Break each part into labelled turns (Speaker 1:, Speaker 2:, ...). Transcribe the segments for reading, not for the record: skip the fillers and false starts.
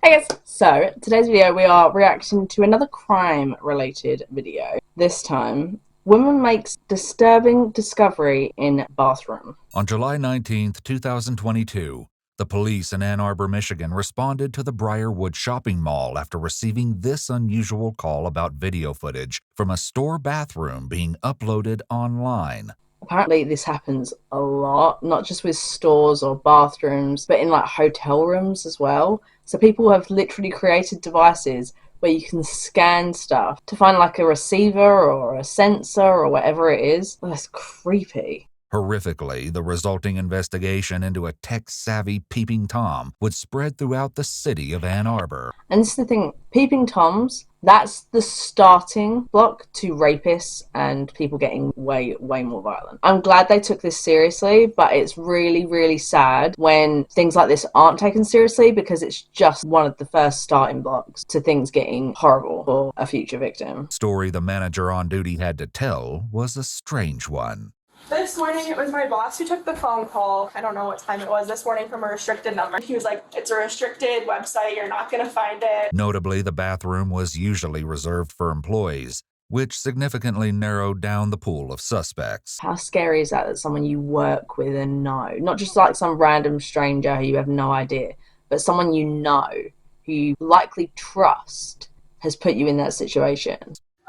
Speaker 1: Hey guys, so today's video we are reacting to another crime related video. This time, woman makes disturbing discovery in bathroom.
Speaker 2: On July 19th, 2022, the police in Ann Arbor, Michigan responded to the Briarwood shopping mall after receiving this unusual call about video footage from a store bathroom being uploaded online.
Speaker 1: Apparently this happens a lot, not just with stores or bathrooms, but in like hotel rooms as well. So people have literally created devices where you can scan stuff to find like a receiver or a sensor or whatever it is. That's creepy.
Speaker 2: Horrifically, the resulting investigation into a tech-savvy peeping Tom would spread throughout the city of Ann Arbor.
Speaker 1: And this is the thing, peeping Toms, that's the starting block to rapists and people getting way more violent. I'm glad they took this seriously, but it's really sad when things like this aren't taken seriously, because it's just one of the first starting blocks to things getting horrible for a future victim.
Speaker 2: Story the manager on duty had to tell was a strange one.
Speaker 3: This morning, it was my boss who took the phone call. I don't know what time it was this morning, from a restricted number. He was like, it's a restricted website. You're not going to find it.
Speaker 2: Notably, the bathroom was usually reserved for employees, which significantly narrowed down the pool of suspects.
Speaker 1: How scary is that someone you work with and know, not just like some random stranger who you have no idea, but someone you know, who you likely trust, has put you in that situation.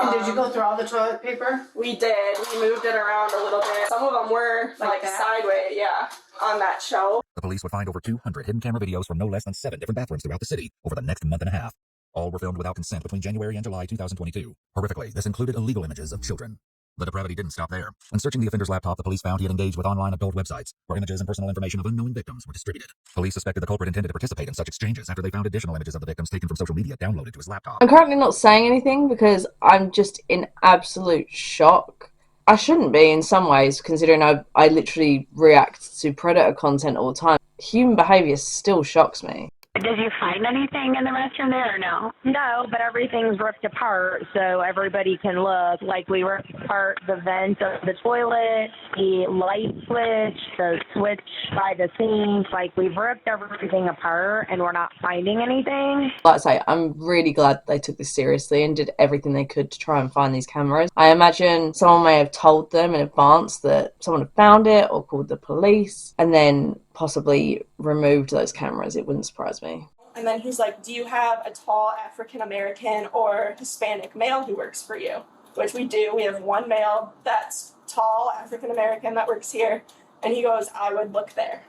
Speaker 4: And did you go through all the toilet paper?
Speaker 3: We did. We moved it around a little bit. Some of them were like sideways, yeah, on that shelf.
Speaker 2: The police would find over 200 hidden camera videos from no less than 7 different bathrooms throughout the city over the next month and a half. All were filmed without consent between January and July 2022. Horrifically, this included illegal images of children. The depravity didn't stop there. When searching the offender's laptop, the police found he had engaged with online adult websites where images and personal information of unknown victims were distributed. Police suspected the culprit intended to participate in such exchanges after they found additional images of the victims taken from social media downloaded to his laptop.
Speaker 1: I'm currently not saying anything because I'm just in absolute shock. I shouldn't be in some ways, considering I literally react to predator content all the time. Human behavior still shocks me.
Speaker 5: Did you find anything in the restroom there or no? No, but everything's ripped apart so everybody can look. Like, we ripped apart the vent of the toilet, the light switch, the switch by the sink. Like, we've ripped everything apart and we're not finding anything.
Speaker 1: Like I say, I'm really glad they took this seriously and did everything they could to try and find these cameras. I imagine someone may have told them in advance that someone had found it or called the police and then possibly removed those cameras. It wouldn't surprise me.
Speaker 3: And then he's like, do you have a tall African-American or Hispanic male who works for you? Which we do. We have one male that's tall African-American that works here. And he goes, I would look there.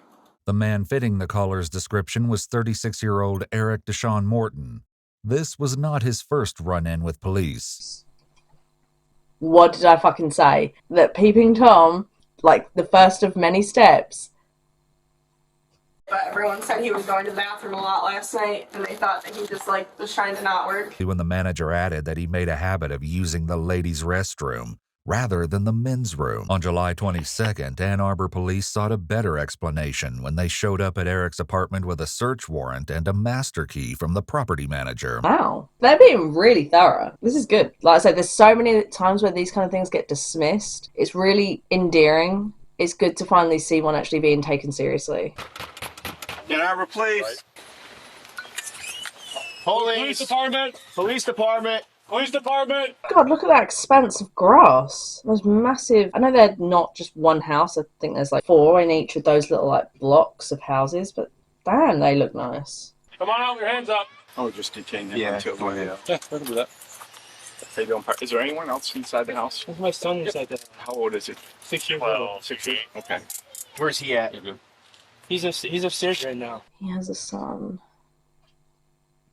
Speaker 2: The man fitting the caller's description was 36-year-old Eric Deshaun Morton. This was not his first run-in with police.
Speaker 1: What did I fucking say? That peeping Tom, like the first of many steps.
Speaker 3: But everyone said he was going to the bathroom a lot last night, and they thought that he just like was trying to not work.
Speaker 2: When the manager added that he made a habit of using the ladies' restroom rather than the men's room. On July 22nd, Ann Arbor police sought a better explanation when they showed up at Eric's apartment with a search warrant and a master key from the property manager.
Speaker 1: Wow, they're being really thorough. This is good. Like I said, there's so many times where these kind of things get dismissed. It's really endearing. It's good to finally see one actually being taken seriously.
Speaker 6: Ann Arbor Police. Police Department. Police Department. Police Department.
Speaker 1: God, look at that expanse of grass. Those massive. I know they're not just one house. I think there's like 4 in each of those little like blocks of houses. But damn, they look nice.
Speaker 6: Come on out with your hands up. Oh, just detain them. Yeah, go ahead. Yeah, we can do that. Is there anyone else inside the house?
Speaker 7: There's my son inside the house.
Speaker 6: How old is it?
Speaker 7: 6 years old.
Speaker 6: 6 years. Okay. Where's he at?
Speaker 7: He's upstairs right now.
Speaker 1: He has a son.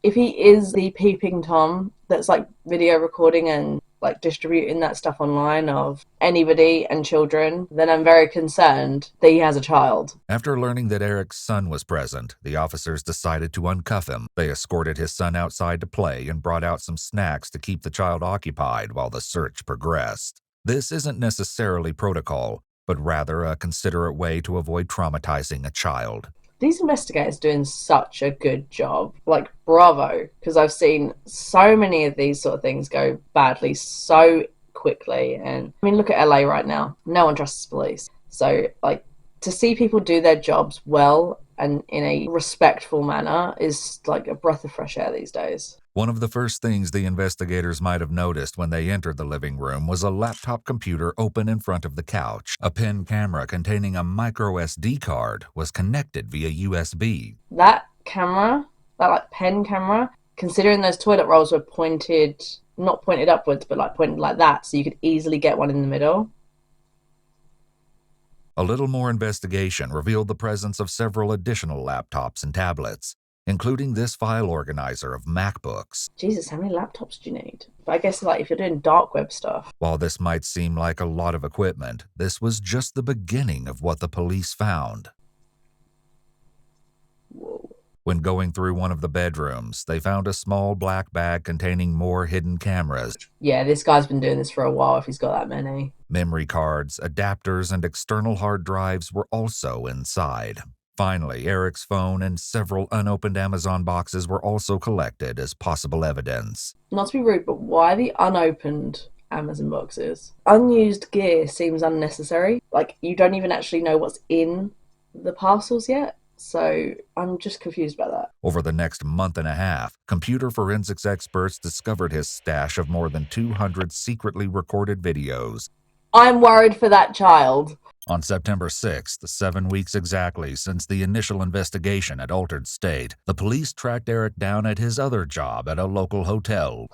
Speaker 1: If he is the peeping Tom that's like video recording and like distributing that stuff online of anybody and children, then I'm very concerned that he has a child.
Speaker 2: After learning that Eric's son was present, the officers decided to uncuff him. They escorted his son outside to play and brought out some snacks to keep the child occupied while the search progressed. This isn't necessarily protocol, but rather a considerate way to avoid traumatizing a child.
Speaker 1: These investigators doing such a good job. Like, bravo, because I've seen so many of these sort of things go badly so quickly. And I mean, look at LA right now. No one trusts police. So, like, to see people do their jobs well and in a respectful manner is like a breath of fresh air these days.
Speaker 2: One of the first things the investigators might have noticed when they entered the living room was a laptop computer open in front of the couch. A pen camera containing a micro SD card was connected via USB.
Speaker 1: That camera, that like pen camera, considering those toilet rolls were pointed, not pointed upwards, but like pointed like that, so you could easily get one in the middle.
Speaker 2: A little more investigation revealed the presence of several additional laptops and tablets, including this file organizer of MacBooks.
Speaker 1: Jesus, how many laptops do you need? But I guess like if you're doing dark web stuff.
Speaker 2: While this might seem like a lot of equipment, this was just the beginning of what the police found.
Speaker 1: Whoa.
Speaker 2: When going through one of the bedrooms, they found a small black bag containing more hidden cameras.
Speaker 1: Yeah, this guy's been doing this for a while if he's got that many.
Speaker 2: Memory cards, adapters, and external hard drives were also inside. Finally, Eric's phone and several unopened Amazon boxes were also collected as possible evidence.
Speaker 1: Not to be rude, but why the unopened Amazon boxes? Unused gear seems unnecessary. Like, you don't even actually know what's in the parcels yet. So I'm just confused about that.
Speaker 2: Over the next month and a half, computer forensics experts discovered his stash of more than 200 secretly recorded videos.
Speaker 1: I'm worried for that child.
Speaker 2: On September 6th, 7 weeks exactly since the initial investigation had altered state, the police tracked Eric down at his other job at a local hotel.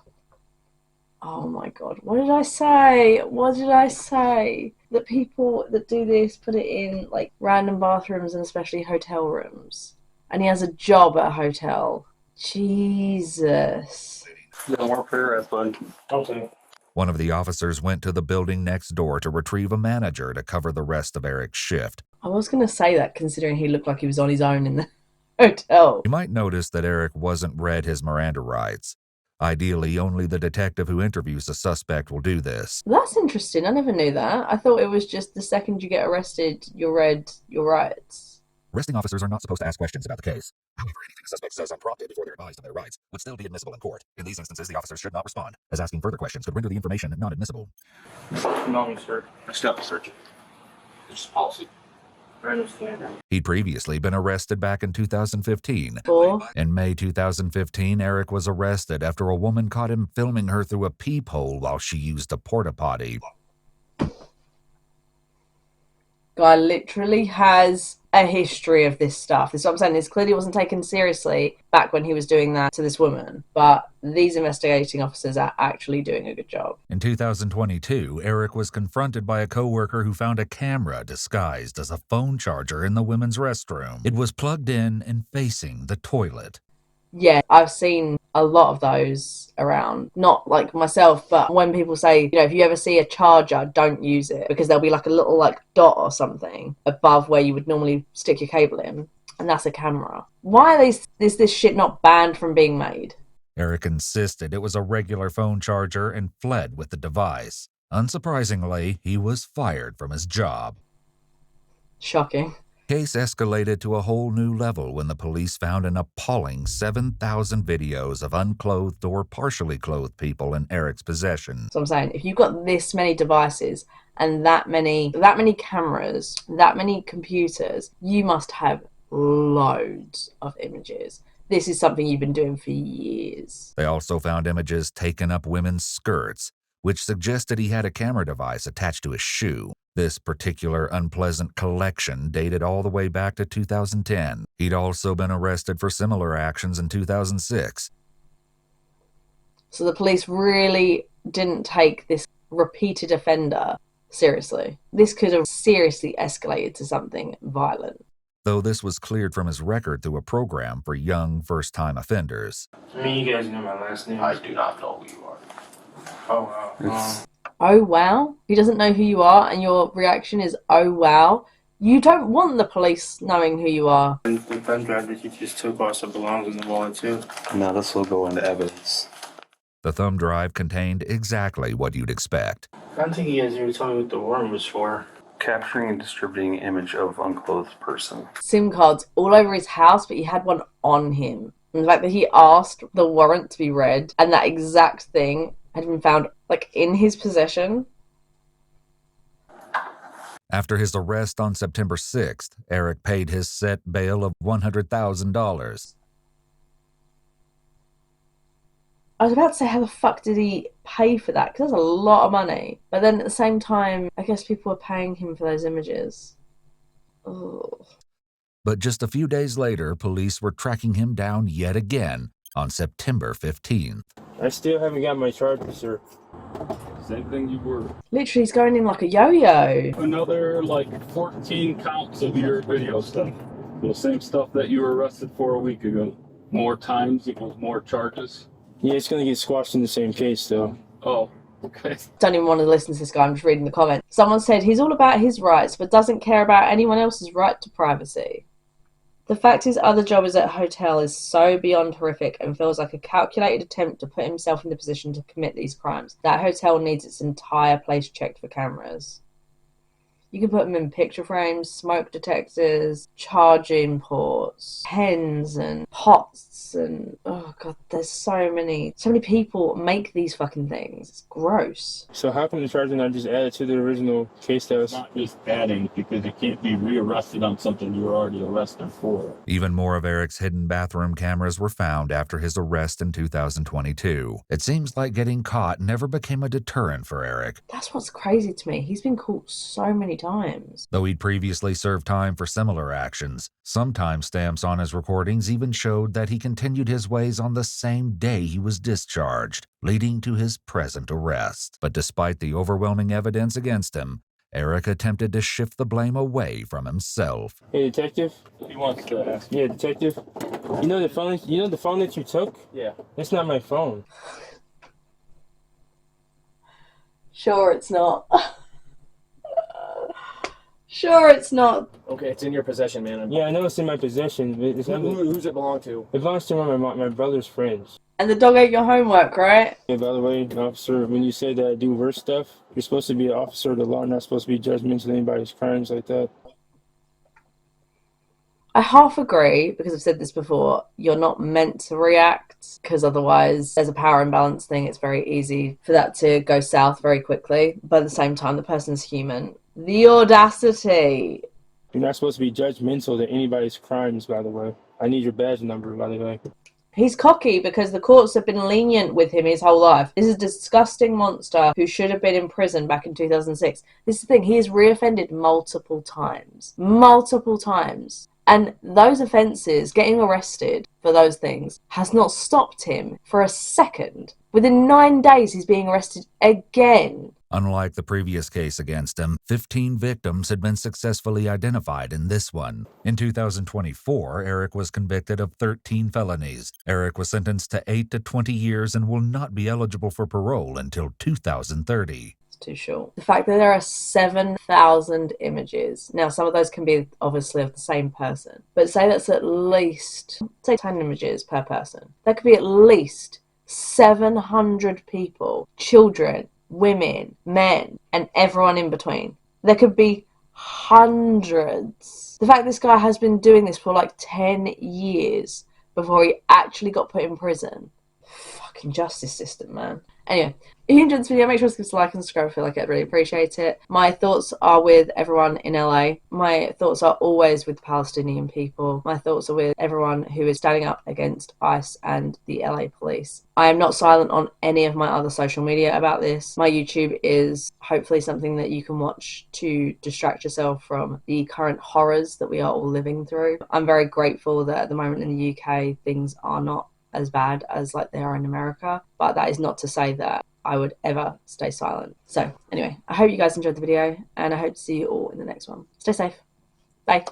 Speaker 1: Oh my god, what did I say? What did I say? That people that do this put it in like random bathrooms and especially hotel rooms. And he has a job at a hotel. Jesus.
Speaker 6: You don't work for your ass, bud.
Speaker 7: Okay.
Speaker 2: One of the officers went to the building next door to retrieve a manager to cover the rest of Eric's shift.
Speaker 1: I was going to say that considering he looked like he was on his own in the hotel.
Speaker 2: You might notice that Eric wasn't read his Miranda rights. Ideally, only the detective who interviews the suspect will do this.
Speaker 1: That's interesting. I never knew that. I thought it was just the second you get arrested, you're read your rights.
Speaker 2: Arresting officers are not supposed to ask questions about the case. However, anything a suspect says unprompted before they're advised of their rights would still be admissible in court. In these instances, the officers should not respond, as asking further questions could render the information not admissible.
Speaker 6: No, sir. Step search. It's policy. I understand that.
Speaker 2: He'd previously been arrested back in 2015.
Speaker 1: For
Speaker 2: In May 2015, Eric was arrested after a woman caught him filming her through a peephole while she used a porta potty.
Speaker 1: guy literally has a history of this stuff. This is what I'm saying. This clearly wasn't taken seriously back when he was doing that to this woman. But these investigating officers are actually doing a good job.
Speaker 2: In 2022, Eric was confronted by a coworker who found a camera disguised as a phone charger in the women's restroom. It was plugged in and facing the toilet.
Speaker 1: Yeah, I've seen a lot of those around. Not like myself, but when people say, you know, if you ever see a charger, don't use it, because there'll be like a little like dot or something above where you would normally stick your cable in, and that's a camera. Why are is this shit not banned from being made?
Speaker 2: Eric insisted it was a regular phone charger and fled with the device. Unsurprisingly, he was fired from his job.
Speaker 1: Shocking.
Speaker 2: Case escalated to a whole new level when the police found an appalling 7,000 videos of unclothed or partially clothed people in Eric's possession.
Speaker 1: So I'm saying, if you've got this many devices and that many cameras, that many computers, you must have loads of images. This is something you've been doing for years.
Speaker 2: They also found images taken up women's skirts, which suggested he had a camera device attached to his shoe. This particular unpleasant collection dated all the way back to 2010. He'd also been arrested for similar actions in 2006.
Speaker 1: So the police really didn't take this repeated offender seriously. This could have seriously escalated to something violent.
Speaker 2: Though this was cleared from his record through a program for young first-time offenders.
Speaker 7: I mean, you guys know my last name.
Speaker 6: I do not know who you are.
Speaker 7: Oh, wow.
Speaker 1: Oh wow? He doesn't know who you are and your reaction is, oh wow? You don't want the police knowing who you are.
Speaker 7: And the pen drive that you just took also belongs in the wallet too.
Speaker 8: Now this will go into evidence.
Speaker 2: The thumb drive contained exactly what you'd expect.
Speaker 7: I don't think you guys ever told me what the warrant was for.
Speaker 8: Capturing and distributing image of unclothed person.
Speaker 1: SIM cards all over his house, but he had one on him. And the fact that he asked the warrant to be read and that exact thing had been found like in his possession.
Speaker 2: After his arrest on September 6th, Eric paid his set bail of $100,000.
Speaker 1: I was about to say, how the fuck did he pay for that? Because that's a lot of money. But then at the same time, I guess people were paying him for those images. Ugh.
Speaker 2: But just a few days later, police were tracking him down yet again on September 15th.
Speaker 7: I still haven't got my charges, sir.
Speaker 6: Same thing you were.
Speaker 1: Literally, he's going in like a yo-yo.
Speaker 6: Another like 14 counts of your video stuff. The same stuff that you were arrested for a week ago. More times equals more charges.
Speaker 7: Yeah, it's gonna get squashed in the same case, though.
Speaker 6: Oh, okay.
Speaker 1: Don't even want to listen to this guy, I'm just reading the comments. Someone said he's all about his rights, but doesn't care about anyone else's right to privacy. The fact his other job is at a hotel is so beyond horrific and feels like a calculated attempt to put himself in the position to commit these crimes. That hotel needs its entire place checked for cameras. You can put them in picture frames, smoke detectors, charging ports, pens and pots, and oh god, there's so many people make these fucking things. It's gross.
Speaker 7: So how come the charges not just added to the original case that was...
Speaker 6: Not just adding, because you can't be rearrested on something you were already arrested for.
Speaker 2: Even more of Eric's hidden bathroom cameras were found after his arrest in 2022. It seems like getting caught never became a deterrent for Eric.
Speaker 1: That's what's crazy to me. He's been caught so many times.
Speaker 2: Though he'd previously served time for similar actions, some timestamps on his recordings even showed that he continued his ways on the same day he was discharged, leading to his present arrest. But despite the overwhelming evidence against him, Eric attempted to shift the blame away from himself.
Speaker 7: Hey, detective?
Speaker 6: He wants to ask.
Speaker 7: Yeah, detective? You know the phone that you took?
Speaker 6: Yeah.
Speaker 7: That's not my phone.
Speaker 1: Sure it's not. Sure it's not.
Speaker 9: Okay, it's in your possession, man.
Speaker 7: Yeah, I know it's in my possession. But it's not,
Speaker 9: Who's it belong to?
Speaker 7: it belongs to my brother's friends.
Speaker 1: And the dog ate your homework, right?
Speaker 7: Yeah, by the way, officer, when you say that I do worse stuff, you're supposed to be an officer of the law, not supposed to be judgmental of anybody's crimes like that.
Speaker 1: I half agree, because I've said this before, you're not meant to react, because otherwise there's a power imbalance thing. It's very easy for that to go south very quickly. But at the same time, the person's human. The audacity.
Speaker 7: You're not supposed to be judgmental to anybody's crimes, by the way. I need your badge number, by the way.
Speaker 1: He's cocky because the courts have been lenient with him his whole life. This is a disgusting monster who should have been in prison back in 2006. This is the thing, he has reoffended multiple times. Multiple times. And those offences, getting arrested for those things, has not stopped him for a second. Within 9 days, he's being arrested again.
Speaker 2: Unlike the previous case against him, 15 victims had been successfully identified in this one. In 2024, Eric was convicted of 13 felonies. Eric was sentenced to 8 to 20 years and will not be eligible for parole until 2030.
Speaker 1: Too short. The fact that there are 7,000 images. Now, some of those can be obviously of the same person, but say that's at least, say 10 images per person. That could be at least 700 people, children, women, men, and everyone in between. There could be hundreds. The fact this guy has been doing this for like 10 years before he actually got put in prison. Fucking justice system, man. Anyway, if you enjoyed this video, make sure to give us a like and subscribe. I feel like I'd really appreciate it. My thoughts are with everyone in LA. My thoughts are always with Palestinian people. My thoughts are with everyone who is standing up against ICE and the LA police. I am not silent on any of my other social media about this. My YouTube is hopefully something that you can watch to distract yourself from the current horrors that we are all living through. I'm very grateful that at the moment in the UK, things are not as bad as like they are in America, but that is not to say that I would ever stay silent. So anyway, I hope you guys enjoyed the video and I hope to see you all in the next one. Stay safe.